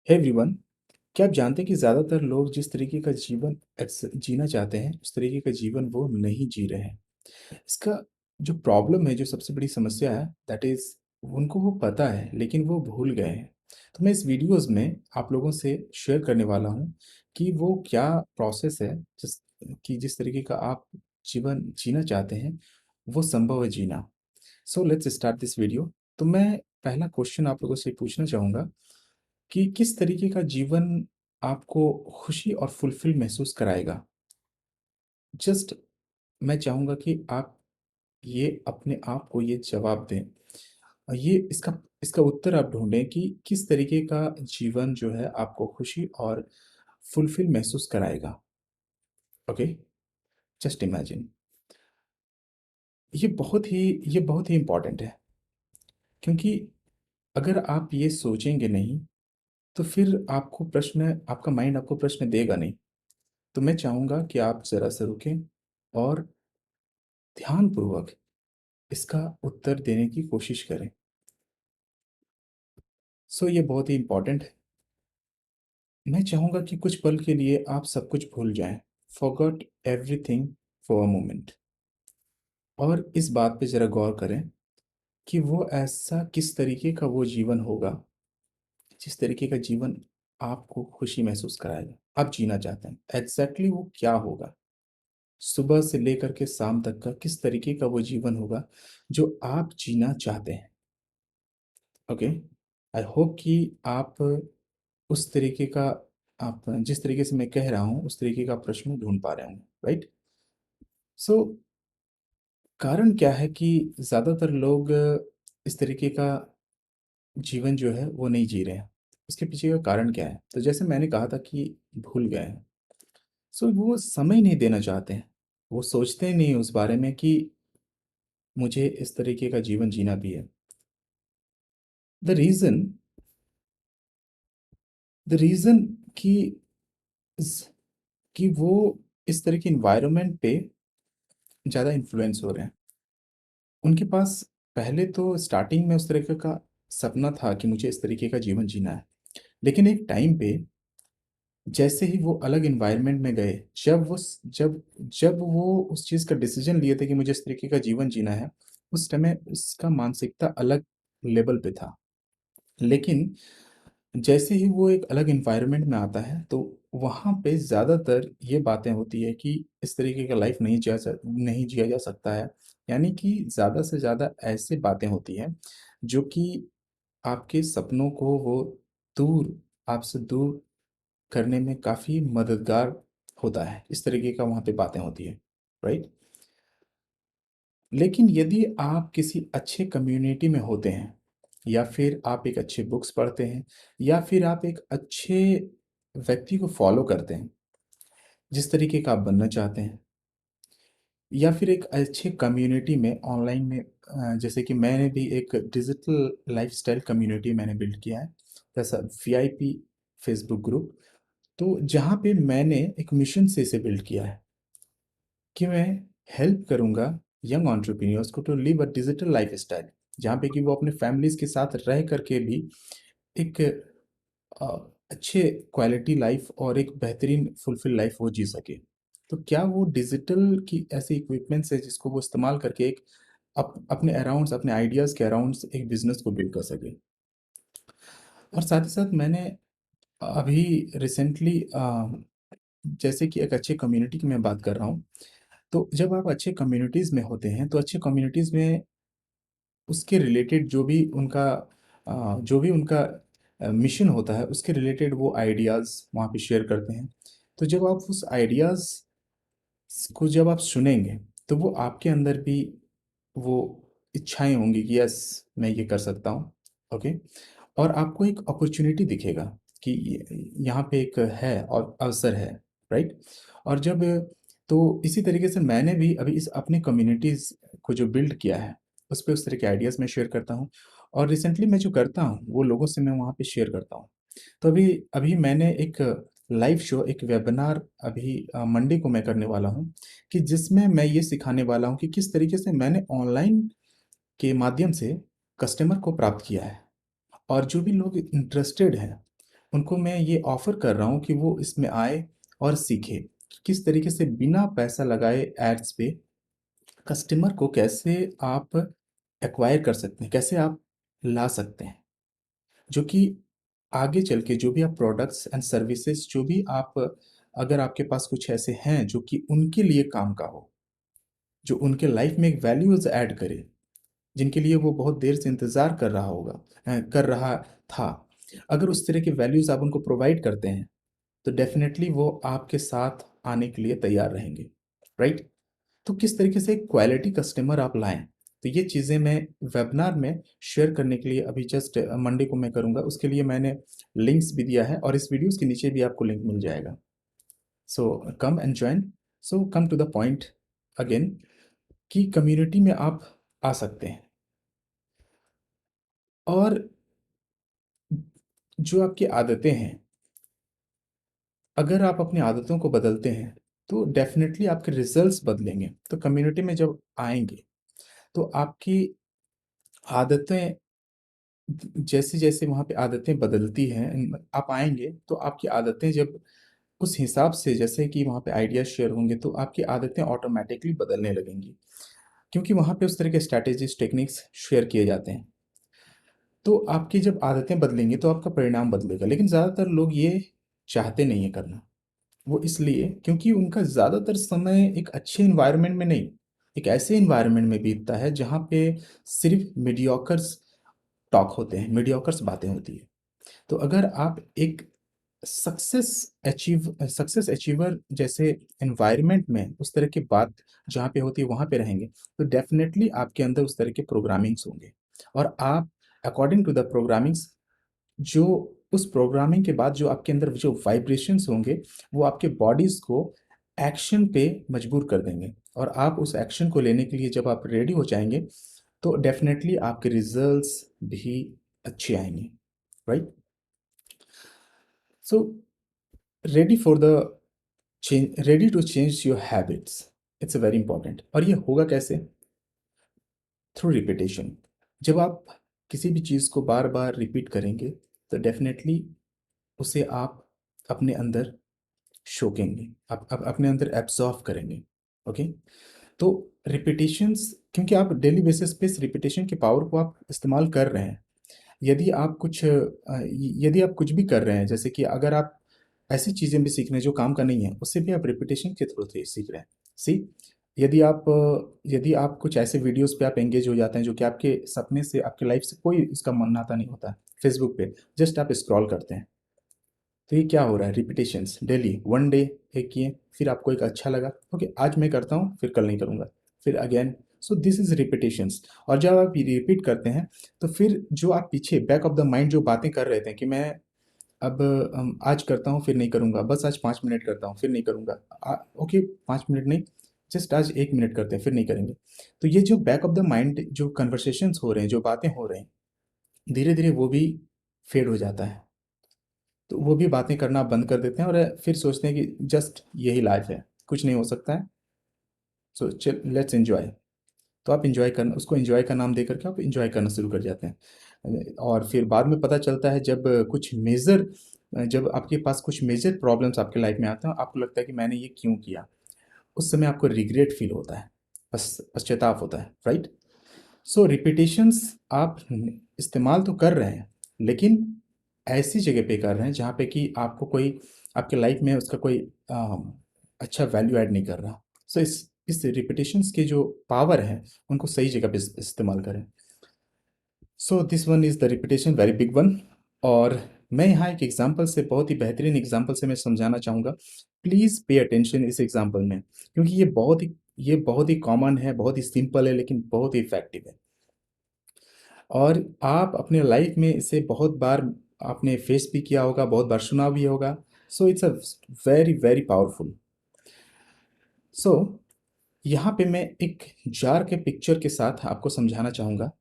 Hey everyone, क्या आप जानते हैं कि ज़्यादातर लोग जिस तरीके का जीवन जीना चाहते हैं, उस तरीके का जीवन वो नहीं जी रहे हैं। इसका जो प्रॉब्लम है, जो सबसे बड़ी समस्या है, दैट इज़ उनको वो पता है, लेकिन वो भूल गए हैं। तो मैं इस वीडियोज़ में आप लोगों से शेयर करने वाला हूँ कि वो क्या प्रोसेस है, जिस तरीके का आप जीवन जीना चाहते हैं, वो संभव है जीना। So let's start this video. तो मैं पहला क्वेश्चन आप लोगों से पूछना चाहूँगा कि किस तरीके का जीवन आपको खुशी और फुलफ़िल महसूस कराएगा? जस्ट मैं चाहूँगा कि आप ये अपने आप को ये जवाब दें। ये इसका इसका उत्तर आप ढूँढें कि किस तरीके का जीवन जो है आपको खुशी और फुलफ़िल महसूस कराएगा, ओके? Just imagine. ये बहुत ही इम्पोर्टेंट है, क्योंकि अगर आप ये सोचेंगे नहीं, तो फिर आपका माइंड आपको प्रश्न देगा नहीं। तो मैं चाहूँगा कि आप ज़रा-सा रुकें और ध्यानपूर्वक इसका उत्तर देने की कोशिश करें। ये बहुत ही इम्पोर्टेंट है। मैं चाहूँगा कि कुछ पल के लिए आप सब कुछ भूल जाएँ। Forgot everything for a moment और इस बात पे ज़रा गौर करें कि वो ऐसा किस तरीके का वो जीवन होगा, जिस तरीके का जीवन आपको खुशी महसूस कराएगा। आप जीना चाहते हैं। एग्ज़ैक्टली वो क्या होगा? सुबह से लेकर के शाम तक का किस तरीके का वो जीवन होगा, जो आप जीना चाहते हैं? ओके। आई होप कि आप उस तरीके का आप जिस तरीके से मैं कह रहा हूँ, उस तरीके का प्रश्न ढूँढ पा रहे होंगे, राइट? सो कारण क्या है कि ज़्यादातर लोग इस तरीके का जीवन जो है वो नहीं जी रहे हैं। उसके पीछे का कारण क्या है? तो जैसे मैंने कहा था कि भूल गए हैं। वो समय नहीं देना चाहते हैं। वो सोचते ही नहीं उस बारे में कि मुझे इस तरीके का जीवन जीना भी है। द रीज़न द रीज़न कि ज़ कि वो इस तरह के एनवायरनमेंट पे ज़्यादा इन्फ्लुएंस हो रहे हैं। उनके पास पहले तो स्टार्टिंग में उस तरीके का सपना था कि मुझे इस तरीके का जीवन जीना है। लेकिन एक टाइम पे जैसे ही वो अलग एनवायरनमेंट में गए, जब वो उस चीज़ का डिसीज़न लिए थे कि मुझे इस तरीके का जीवन जीना है, उस समय उसका मानसिकता अलग लेवल पे था। लेकिन जैसे ही वो एक अलग एनवायरनमेंट में आता है, तो वहाँ पे ज़्यादातर ये बातें होती है कि इस तरीके का लाइफ़ नहीं जिया जा सकता है। यानी कि ज़्यादा से ज़्यादा ऐसी बातें होती हैं, जो कि आपके सपनों को वो दूर आपसे दूर करने में काफ़ी मददगार होता है। इस तरीके का वहाँ पे बातें होती हैं, राइट? लेकिन यदि आप किसी अच्छे कम्युनिटी में होते हैं या फिर आप एक अच्छे बुक्स पढ़ते हैं या फिर आप एक अच्छे व्यक्ति को फॉलो करते हैं, जिस तरीके का आप बनना चाहते हैं या फिर एक अच्छे कम्युनिटी में ऑनलाइन में जैसे कि मैंने भी एक डिजिटल लाइफ़स्टाइल कम्युनिटी मैंने बिल्ड किया है, जैसा वीआईपी फेसबुक ग्रुप। तो जहाँ पे मैंने एक मिशन से इसे बिल्ड किया है कि मैं हेल्प करूँगा यंग एंटरप्रेन्योर्स को to live a digital lifestyle, जहाँ पे कि वो अपने फैमिलीज़ के साथ रह कर के भी एक अ, अच्छे क्वालिटी लाइफ़ और एक बेहतरीन फुलफ़िल लाइफ़ वो जी सके। तो क्या वो डिजिटल की ऐसी इक्विपमेंट्स है जिसको वो इस्तेमाल करके एक अपने अराउंड्स अपने आइडियाज़ के अराउंड्स एक बिज़नेस को बिल्ड कर सके। और साथ ही साथ मैंने अभी रिसेंटली जैसे कि एक अच्छे कम्युनिटी की मैं बात कर रहा हूँ, तो जब आप अच्छे कम्युनिटीज़ में होते हैं, तो अच्छे कम्युनिटीज़ में उसके रिलेटेड जो भी उनका मिशन होता है, उसके रिलेटेड वो आइडियाज़ वहाँ पे शेयर करते हैं। तो जब आप उस आइडियाज़ को जब आप सुनेंगे, तो वो आपके अंदर भी वो इच्छाएँ होंगी कि यस, मैं ये कर सकता हूँ, ओके? और आपको एक अपॉर्च्युनिटी दिखेगा कि यहाँ पे एक है और अवसर है, राइट? और जब तो इसी तरीके से मैंने भी अभी इस अपने कम्युनिटीज़ को जो बिल्ड किया है, उस पे उस तरह के आइडियाज़ मैं शेयर करता हूँ और रिसेंटली मैं जो करता हूँ, वो लोगों से मैं वहाँ पे शेयर करता हूँ। तो अभी अभी मैंने एक लाइव शो, एक वेबिनार अभी मंडे को मैं करने वाला हूँ कि जिसमें मैं ये सिखाने वाला हूँ कि किस तरीके से मैंने ऑनलाइन के माध्यम से कस्टमर को प्राप्त किया है। और जो भी लोग इंटरेस्टेड हैं, उनको मैं ये ऑफ़र कर रहा हूँ कि वो इसमें आए और सीखें, कि किस तरीके से बिना पैसा लगाए एड्स पे कस्टमर को कैसे आप एक्वायर कर सकते हैं, कैसे आप ला सकते हैं। जो कि आगे चल के जो भी आप प्रोडक्ट्स एंड सर्विसेज़ जो भी आप, अगर आपके पास कुछ ऐसे हैं जो कि उनके लिए काम का हो, जो उनके लाइफ़ में एक वैल्यूज़ ऐड करे, जिनके लिए वो बहुत देर से इंतज़ार कर रहा होगा, कर रहा था। अगर उस तरह की वैल्यूज़ आप उनको प्रोवाइड करते हैं, तो डेफ़िनेटली वो आपके साथ आने के लिए तैयार रहेंगे, राइट? तो किस तरीके से एक क्वालिटी कस्टमर आप लाएँ, तो ये चीज़ें मैं वेबिनार में शेयर करने के लिए अभी जस्ट मंडे को मैं करूँगा। उसके लिए मैंने लिंक्स भी दिया है और इस वीडियोज़ के नीचे भी आपको लिंक मिल जाएगा। So come and join. So come to the point again, कि कम्युनिटी में आप आ सकते हैं और जो आपकी आदतें हैं, अगर आप अपनी आदतों को बदलते हैं, तो डेफ़िनेटली आपके रिज़ल्ट्स बदलेंगे। तो कम्युनिटी में जब आएँगे, तो आपकी आदतें, जैसे-जैसे वहाँ पे आदतें बदलती हैं, आप आएँगे तो आपकी आदतें जब उस हिसाब से, जैसे कि वहाँ पे आइडियाज़ शेयर होंगे, तो आपकी आदतें ऑटोमैटिकली बदलने लगेंगी। क्योंकि वहाँ पे उस तरह के स्ट्रैटेजीज़, टेक्निक्स शेयर किए जाते हैं। तो आपकी जब आदतें बदलेंगी तो आपका परिणाम बदलेगा। लेकिन ज़्यादातर लोग ये चाहते नहीं है करना। वो इसलिए क्योंकि उनका ज़्यादातर समय एक अच्छे एनवायरनमेंट में नहीं, एक ऐसे एनवायरनमेंट में बीतता है जहाँ पे सिर्फ़ मीडियोक्र्स टॉक होते हैं, मीडियोक्र्स बातें होती हैं। तो अगर आप एक सक्सेस अचीवर जैसे एनवायरनमेंट में उस तरह की बात जहाँ पे होती है वहाँ पे रहेंगे, तो डेफ़िनेटली आपके अंदर उस तरह के प्रोग्रामिंग्स होंगे और आप अकॉर्डिंग टू द प्रोग्रामिंग्स, जो उस प्रोग्रामिंग के बाद जो आपके अंदर जो वाइब्रेशंस होंगे, वो आपके बॉडीज़ को एक्शन पे मजबूर कर देंगे और आप उस एक्शन को लेने के लिए जब आप रेडी हो जाएँगे, तो डेफ़िनेटली आपके रिज़ल्ट्स भी अच्छे आएँगे, right? So ready for the ready to change your habits, it's very important. और ये होगा कैसे? Through repetition. जब आप किसी भी चीज़ को बार बार रिपीट करेंगे, तो डेफिनेटली उसे आप अपने अंदर शोकेंगे, आप अपने अंदर एब्जॉर्व करेंगे। ओके, तो रिपीटेशंस, क्योंकि आप डेली बेसिस पे इस रिपीटेशन की पावर को आप इस्तेमाल कर रहे हैं। यदि आप कुछ भी कर रहे हैं, जैसे कि अगर आप ऐसी चीज़ें भी सीख रहे हैं जो काम का नहीं है, उससे भी आप रिपिटेशन के थ्रू से सीख रहे हैं। सी यदि आप कुछ ऐसे वीडियोज़ पे आप एंगेज हो जाते हैं जो कि आपके सपने से, आपकी लाइफ़ से कोई इसका मन नाता नहीं होता है, फ़ेसबुक पे जस्ट आप स्क्रॉल करते हैं। तो ये क्या हो रहा है? रिपिटेशंस डेली, वन डे एक किए, फिर आपको एक अच्छा लगा, ओके आज मैं करता हूँ, फिर कल नहीं करूँगा, फिर again. So this is repetitions. और जब आप ये रिपीट करते हैं, तो फिर जो आप पीछे बैक ऑफ द माइंड जो बातें कर रहे थे कि मैं अब आज करता हूँ, फिर नहीं करूँगा, बस आज 5 मिनट करता हूँ, फिर नहीं करूँगा। ओके 5 मिनट नहीं, जस्ट आज 1 मिनट करते हैं, फिर नहीं करेंगे। तो ये जो बैक ऑफ द माइंड जो कन्वर्सेशंस हो रहे हैं, जो बातें हो रहे हैं, धीरे-धीरे वो भी फेड हो जाता है। तो वो भी बातें करना बंद कर देते हैं और फिर सोचते हैं कि जस्ट यही लाइफ़ है, कुछ नहीं हो सकता है, सो चल लेट्स एन्जॉय। तो आप एन्जॉय करना, उसको एन्जॉय का नाम दे करके आप एन्जॉय करना शुरू कर जाते हैं। और फिर बाद में पता चलता है जब आपके पास कुछ मेजर प्रॉब्लम्स आपके लाइफ में आते हैं, आपको लगता है कि मैंने ये क्यों किया? उस समय आपको रिग्रेट फील होता है, पश्चाताप होता है, राइट? सो रिपिटेशंस आप इस्तेमाल तो कर रहे हैं, लेकिन ऐसी जगह पे कर रहे हैं जहाँ पे कि आपको कोई, आपके लाइफ में उसका कोई अच्छा वैल्यू ऐड नहीं कर रहा। सो इस रिपिटेशंस के जो पावर है, उनको सही जगह पे इस्तेमाल करें। So this one is the repetition, very big one. और मैं यहाँ एक एग्जांपल से, बहुत ही बेहतरीन एग्जांपल से मैं समझाना चाहूँगा। प्लीज़ पे अटेंशन इस एग्जांपल में, क्योंकि ये बहुत ही कॉमन है, बहुत ही सिंपल है, लेकिन बहुत ही इफ़ेक्टिव है। और आप अपने लाइफ में इसे बहुत बार आपने फेस भी किया होगा, बहुत बार सुना भी होगा। So it's a very, very powerful. सो यहाँ पे मैं एक जार के पिक्चर के साथ आपको समझाना चाहूँगा,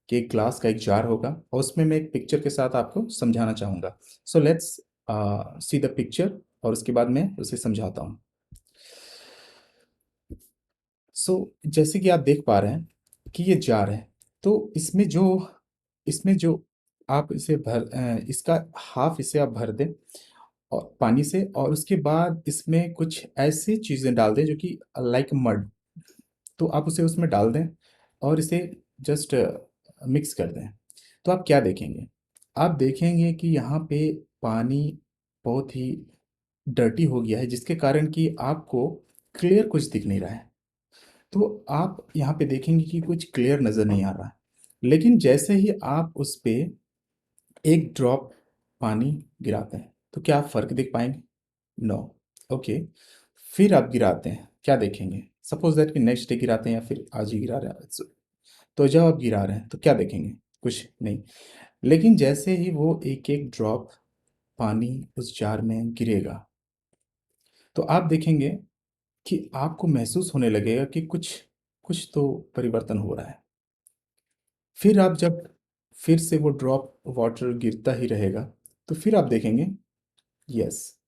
कि एक ग्लास का एक जार होगा और उसमें मैं एक पिक्चर के साथ आपको समझाना चाहूँगा। So let's see the picture और उसके बाद मैं उसे समझाता हूँ। सो जैसे कि आप देख पा रहे हैं कि ये जार है, तो इसमें जो आप इसे इसका हाफ इसे आप भर दें और पानी से, और उसके बाद इसमें कुछ ऐसी चीज़ें डाल दें जो कि लाइक मड, तो आप उसे उसमें डाल दें और इसे जस्ट मिक्स कर दें। तो आप क्या देखेंगे? आप देखेंगे कि यहाँ पे पानी बहुत ही डर्टी हो गया है, जिसके कारण कि आपको क्लियर कुछ दिख नहीं रहा है। तो आप यहाँ पे देखेंगे कि कुछ क्लियर नज़र नहीं आ रहा है। लेकिन जैसे ही आप उस पे एक ड्रॉप पानी गिराते हैं, तो क्या आप फ़र्क देख पाएँगे? नो। ओके। फिर आप गिराते हैं, क्या देखेंगे? सपोज़ दैट कि नेक्स्ट डे गिराते हैं या फिर आज ही गिरा रहे हैं। तो जब आप गिरा रहे हैं, तो क्या देखेंगे? कुछ नहीं। लेकिन जैसे ही वो एक-एक ड्रॉप पानी उस जार में गिरेगा, तो आप देखेंगे कि आपको महसूस होने लगेगा कि कुछ कुछ तो परिवर्तन हो रहा है। फिर आप जब फिर से वो ड्रॉप वाटर गिरता ही रहेगा, तो फिर आप देखेंगे, यस,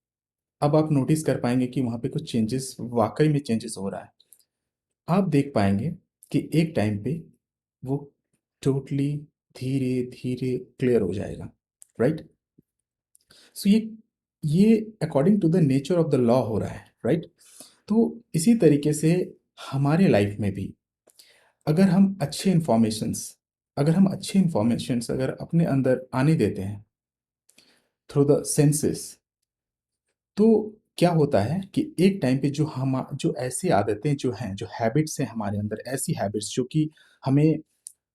अब आप नोटिस कर पाएँगे कि वहाँ पे कुछ चेंजेस, वाक़ई में चेंजेस हो रहा है। आप देख पाएँगे कि एक टाइम पे वो टोटली धीरे-धीरे क्लियर हो जाएगा, राइट? सो ये according to the nature of the law हो रहा है, राइट? तो इसी तरीके से हमारे लाइफ में भी अगर हम अच्छे इन्फॉर्मेशंस अगर अपने अंदर आने देते हैं थ्रू द सेंसेस, तो क्या होता है कि एक टाइम पे जो ऐसी आदतें जो हैं, जो हैबिट्स हैं हमारे अंदर, ऐसी हैबिट्स जो कि हमें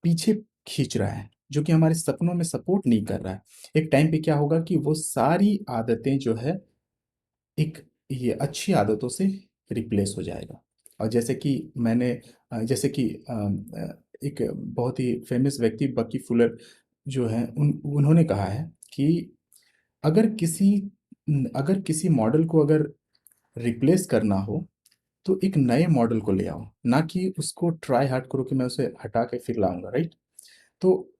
पीछे खींच रहा है, जो कि हमारे सपनों में सपोर्ट नहीं कर रहा है, एक टाइम पे क्या होगा कि वो सारी आदतें जो है एक ये अच्छी आदतों से रिप्लेस हो जाएगा। और जैसे कि एक बहुत ही फ़ेमस व्यक्ति बकी फुलर जो हैं, उन्होंने कहा है कि अगर किसी अगर किसी मॉडल को अगर रिप्लेस करना हो, तो एक नए मॉडल को ले आओ, ना कि उसको ट्राई हार्ड करो कि मैं उसे हटा के फिर लाऊँगा, राइट? तो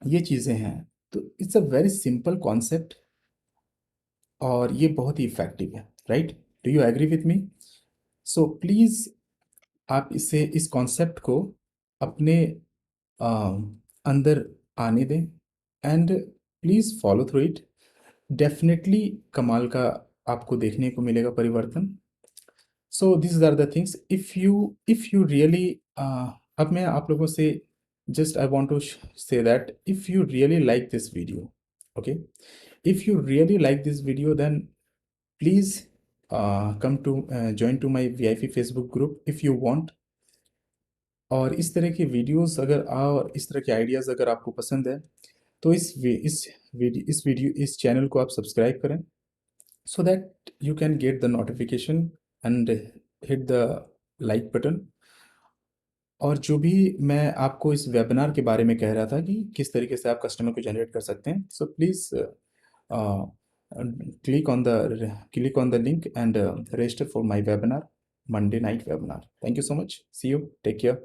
ये चीज़ें हैं। तो it's a very simple concept और ये बहुत ही इफ़ेक्टिव है, right? Do you agree with me? So please आप इस कॉन्सेप्ट को अपने अ, अंदर आने दें and please follow through it. Definitely कमाल का आपको देखने को मिलेगा परिवर्तन। So these are the things if you really अब मैं आप लोगों से just I want to say that if you really like this video, okay? If you really like this video, then please come to join to my VIP Facebook group if you want। और इस तरह की videos अगर और इस तरह के ideas अगर आपको पसंद है, तो इस चैनल को आप सब्सक्राइब करें, so that you can get the notification and hit the like button. और जो भी मैं आपको इस वेबिनार के बारे में कह रहा था कि किस तरीके से आप कस्टमर को जनरेट कर सकते हैं, so please click on the link and register for my webinar, Monday night webinar. Thank you so much. See you. Take care.